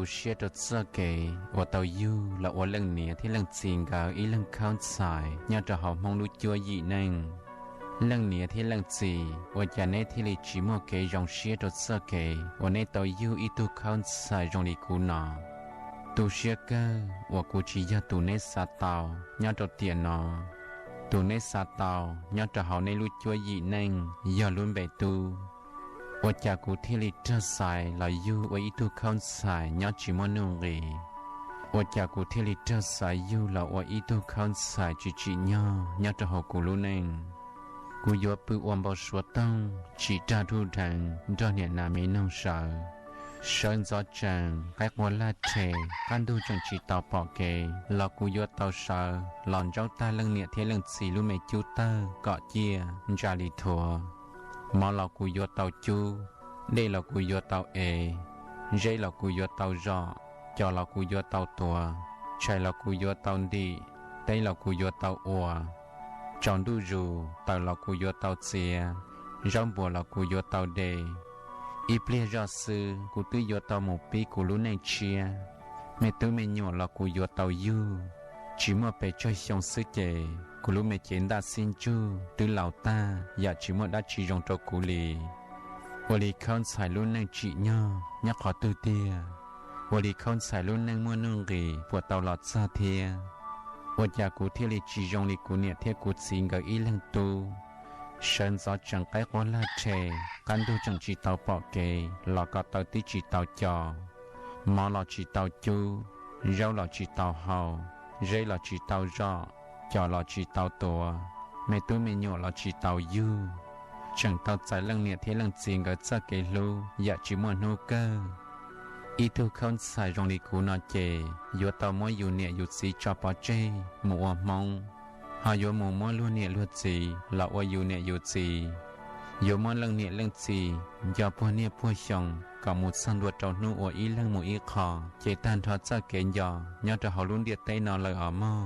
tu sửa được sơ kề và tàu yêu là và lần nè thì lần xin gạo ý lần khao xài nhớ cho họ mong lưu chúa dị năng lần nè thì lần gì và cha này thì lịch chỉ một cái dòng sửa được sơ kề và này tàu yêu ý tu khao xài dòng lịch cũ nọ tu sửa cơ và cụ chỉ cho tu này sát tàu nhớ cho tiền nọ tu này sát tàu nhớ cho họ này lưu chúa dị năng giờ luôn bề tuว่าจากกูที่ลิเตอร์ใส่ลอยยูว่าอีทุกคนใส่ยอดจิมอนุรีว่าจากกูที่ลิเตอร์ใส่ยูแล้วว่าอีทุกคนใส่จิจิยอยอดจะหกกูรู้เองกูยอปือวันบอสวดต้องจีตาดูดังดอนเนี่ยนามีน้องสาวเชิญจอจังแกวันละเทกันดูจังจีตาปอกเกแล้วกูยอเตาสาวหลอนเจ้าตาเรื่องเนี่ยเที่ยเรื่องสีรู้ไหมจูเตอร์เกาะเจียจาริทัวmà là cú yo tàu chu, đây là cú yo tàu e, đây là cú yo tàu rõ, cho là cú yo tàu tua, chạy là cú yo tàu đi, đây là cú yo tàu ua, chọn đu rù, tàu là cú yo tàu xìa, rong bùa là cú yo tàu đề, ít ple rõ sư, cú tư yo tàu một pi cú lú này chia, mẹ tư mẹ nhỏ là cú yo tàu yu, chỉ mà phải chơi xong sư chè. Cú lúc mẹ chén đã xin chú từ lão ta dạ chỉ một đã chỉ dùng cho cú lì vô lì không xài luôn năng chị nhau nhắc khó tư tia vô lì không xài luôn năng mua nương gì của tàu lọt xa thia vô nhà cú thiên lì chỉ dùng lì cú nhẹ thiên cú xin gợi ý lăng tu sơn gió chẳng cái quá la chè căn tu chẳng chỉ tàu bỏ kề lọ có tàu tí chỉ tàu trò mò lọ chỉ tàu chu rau lọ chỉ tàu hầu dây lọ chỉ tàu rõ cho lọ chỉ tàuตัวmẹ tôi mẹ nhỏ lọ chỉ tàu du chẳng tàu trái lần nè thế lần gì ở xa cái lô dạ chỉ muốn nô cơ ý tôi không xài rong đi cú nó chè vô tàu mỗi dù nè dù gì cho bỏ chê mùa mong họ vô mùa mỗi luôn nè luôn gì lọ qua dù nè dù gì vô mỗi lần nè lần gì do po nè po xong có một sân đuột trâu nu ở ý lần một ý khó chế tan thoát ra kén giò nhớ cho họ luôn điệt tay nó lời ở mơ